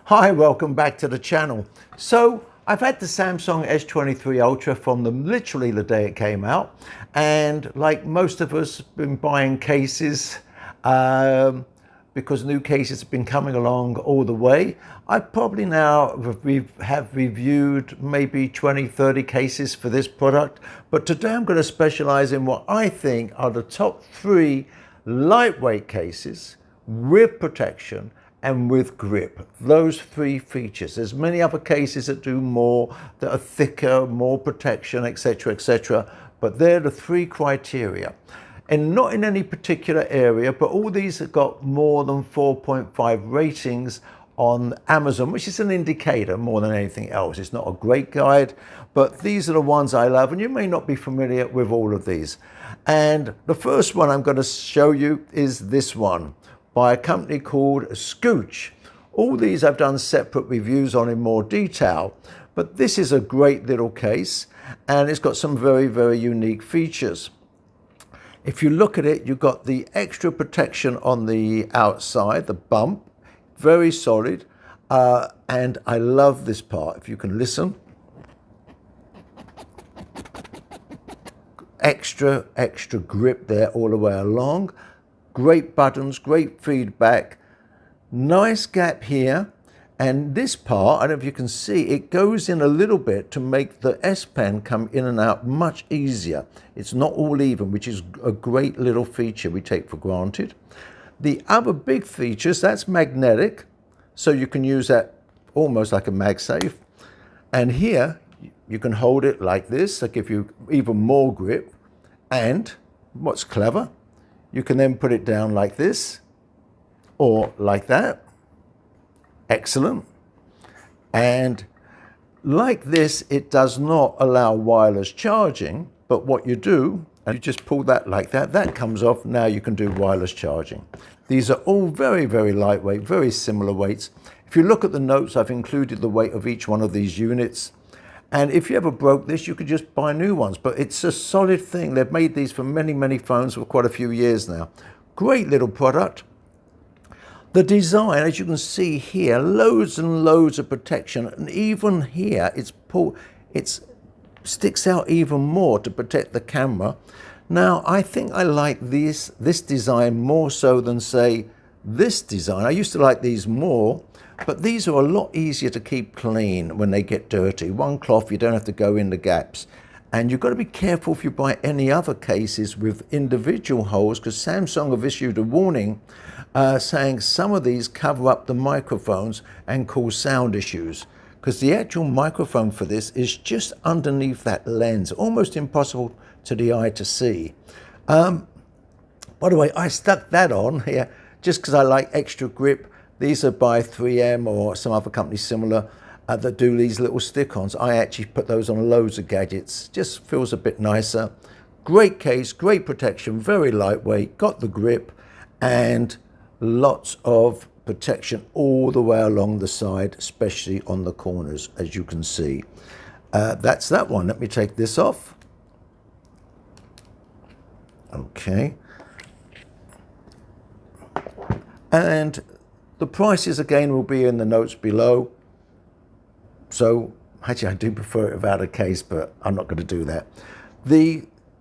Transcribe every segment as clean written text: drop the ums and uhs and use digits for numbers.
Hi, welcome back to the channel. So I've had the Samsung S23 Ultra from literally the day it came out, and like most of us been buying cases because new cases have been coming along all the way. I probably now have reviewed maybe 20-30 cases for this product, but today I'm going to specialize in what I think are the top 3 lightweight cases with protection and with grip. Those 3 features. There's many other cases that do more, that are thicker, more protection, etc., but they're the 3 criteria. And not in any particular area, but all these have got more than 4.5 ratings on Amazon, which is an indicator more than anything else. It's not a great guide, but these are the ones I love, and you may not be familiar with all of these. And the first one I'm going to show you is this one, by a company called Scooch. All these I've done separate reviews on in more detail, but this is a great little case and it's got some very, very unique features. If you look at it, you've got the extra protection on the outside, the bump, very solid, and I love this part. If you can listen, extra grip there all the way along. Great buttons, great feedback, nice gap here, and this part, I don't know if you can see, it goes in a little bit to make the S Pen come in and out much easier. It's not all even, which is a great little feature we take for granted. The other big features, that's magnetic, so you can use that almost like a MagSafe. And here, you can hold it like this, to give you even more grip. And what's clever, you can then put it down like this or like that. Excellent. And like this, it does not allow wireless charging, but what you do, and you just pull that like that, that comes off. Now you can do wireless charging. These are all very, very lightweight, very similar weights. If you look at the notes, I've included the weight of each one of these units. And if you ever broke this, you could just buy new ones. But it's a solid thing. They've made these for many, many phones for quite a few years now. Great little product. The design, as you can see here, loads and loads of protection. And even here, it sticks out even more to protect the camera. Now, I think I like this design more so than, say, this design. I used to like these more. But these are a lot easier to keep clean when they get dirty. One cloth, you don't have to go in the gaps. And you've got to be careful if you buy any other cases with individual holes, because Samsung have issued a warning saying some of these cover up the microphones and cause sound issues. Because the actual microphone for this is just underneath that lens, almost impossible to the eye to see. By the way, I stuck that on here just because I like extra grip. These are by 3M or some other company similar that do these little stick-ons. I actually put those on loads of gadgets. Just feels a bit nicer. Great case, great protection, very lightweight, got the grip, and lots of protection all the way along the side, especially on the corners, as you can see. That's that one. Let me take this off. Okay. And the prices, again, will be in the notes below. So, actually, I do prefer it without a case, but I'm not going to do that.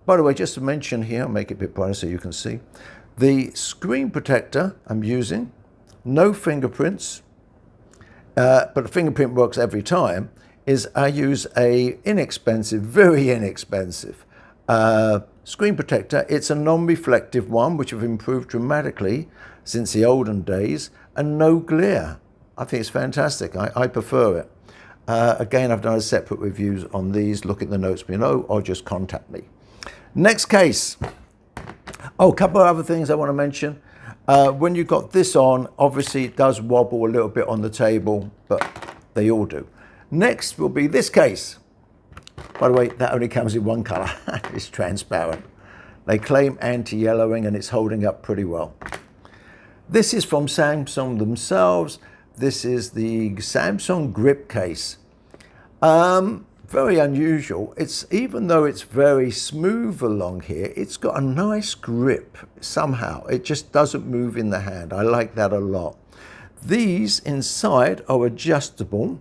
By the way, just to mention here, I'll make it a bit brighter so you can see. The screen protector I'm using, no fingerprints, but the fingerprint works every time, is I use a inexpensive, very inexpensive screen protector. It's a non-reflective one, which have improved dramatically since the olden days, and no glare. I think it's fantastic. I prefer it. Again, I've done a separate reviews on these. Look at the notes below or just contact me. Next case. Oh, a couple of other things I want to mention. When you've got this on, obviously it does wobble a little bit on the table, but they all do. Next will be this case. By the way, that only comes in one color. It's transparent. They claim anti-yellowing and it's holding up pretty well. This is from Samsung themselves. This is the Samsung grip case. Very unusual. Even though it's very smooth along here, it's got a nice grip somehow. It just doesn't move in the hand. I like that a lot. These inside are adjustable.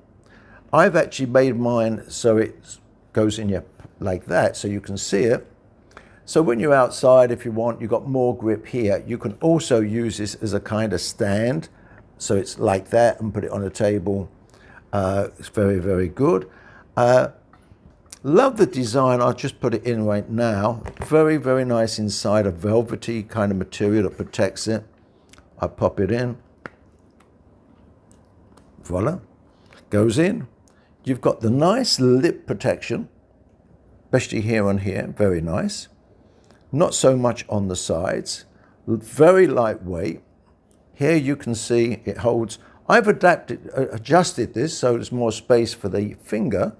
I've actually made mine so it goes in your like that so you can see it. So when you're outside, if you want, you've got more grip here. You can also use this as a kind of stand. So it's like that and put it on a table. It's very, very good. Love the design. I'll just put it in right now. Very, very nice inside, a velvety kind of material that protects it. I pop it in. Voila. Goes in. You've got the nice lip protection, especially here and here. Very nice. Not so much on the sides. Very lightweight. Here you can see it holds. I've adjusted this so there's more space for the finger.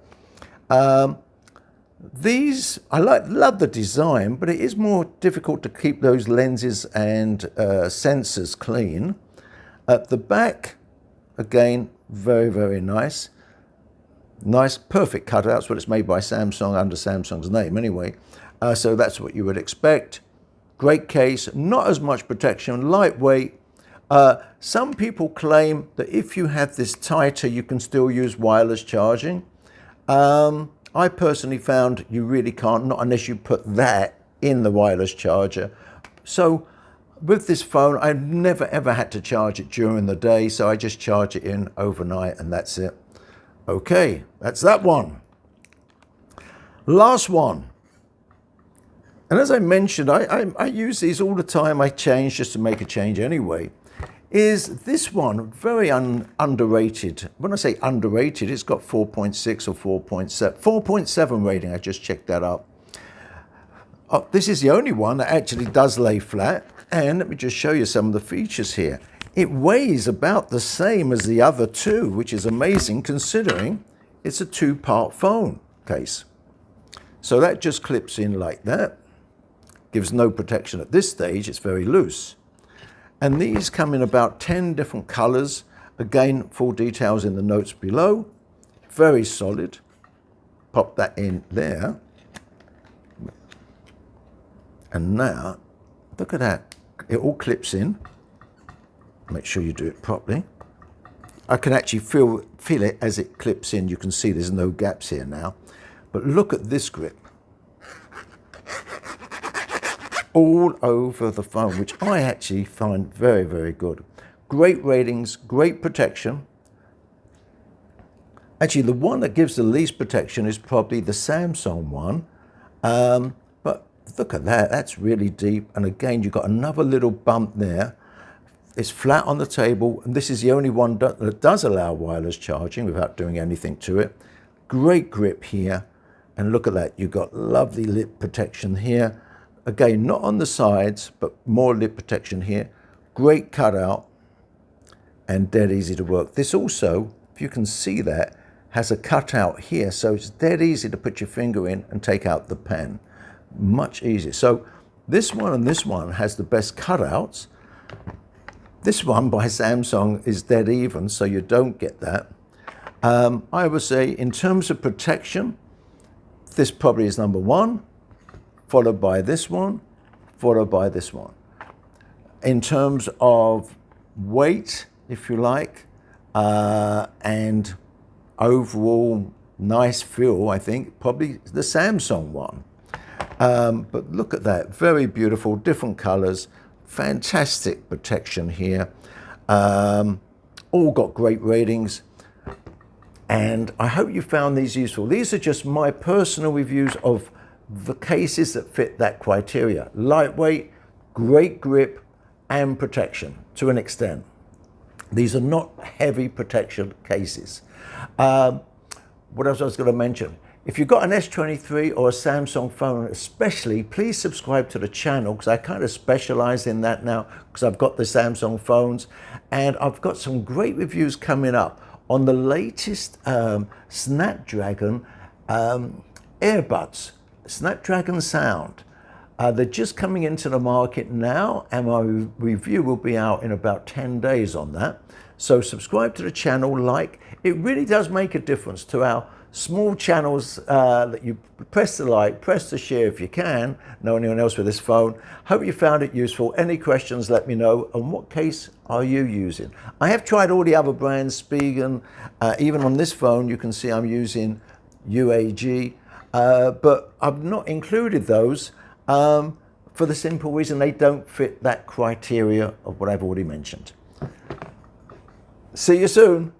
These, I love the design, but it is more difficult to keep those lenses and sensors clean. At the back, again, very, very nice. Nice, perfect cutouts, but it's made by Samsung under Samsung's name anyway. So that's what you would expect. Great case, not as much protection, lightweight. Some people claim that if you have this tighter, you can still use wireless charging. I personally found you really can't, not unless you put that in the wireless charger. So with this phone, I've never ever had to charge it during the day, so I just charge it in overnight and that's it. Okay, that's that one. Last one. And as I mentioned, I use these all the time. I change just to make a change anyway. Is this one very underrated? When I say underrated, it's got 4.6 or 4.7. 4.7 rating, I just checked that up. This is the only one that actually does lay flat. And let me just show you some of the features here. It weighs about the same as the other two, which is amazing considering it's a two-part phone case. So that just clips in like that. Gives no protection at this stage, it's very loose. And these come in about 10 different colors. Again, full details in the notes below. Very solid. Pop that in there. And now, look at that. It all clips in. Make sure you do it properly. I can actually feel it as it clips in. You can see there's no gaps here now. But look at this grip. All over the phone, which I actually find very, very good. Great ratings, great protection. Actually, the one that gives the least protection is probably the Samsung one. But look at that, that's really deep. And again, you've got another little bump there. It's flat on the table, and this is the only one that does allow wireless charging without doing anything to it. Great grip here. And look at that, you've got lovely lip protection here. Again, not on the sides, but more lip protection here. Great cutout and dead easy to work. This also, if you can see that, has a cutout here. So it's dead easy to put your finger in and take out the pen. Much easier. So this one and this one has the best cutouts. This one by Samsung is dead even, so you don't get that. I would say in terms of protection, this probably is number one. Followed by this one, followed by this one. In terms of weight, if you like, and overall nice feel, I think, probably the Samsung one. But look at that, very beautiful, different colors, fantastic protection here. All got great ratings. And I hope you found these useful. These are just my personal reviews of the cases that fit that criteria. Lightweight, great grip, and protection to an extent. These are not heavy protection cases. What else I was going to mention? If you've got an S23 or a Samsung phone especially, please subscribe to the channel because I kind of specialize in that now because I've got the Samsung phones and I've got some great reviews coming up on the latest Snapdragon earbuds. Snapdragon Sound. They're just coming into the market now and my review will be out in about 10 days on that. So subscribe to the channel, like. It really does make a difference to our small channels that you press the like, press the share if you can, know anyone else with this phone. Hope you found it useful. Any questions, let me know. And what case are you using? I have tried all the other brands, Spigen, even on this phone, you can see I'm using UAG, but I've not included those for the simple reason they don't fit that criteria of what I've already mentioned. See you soon.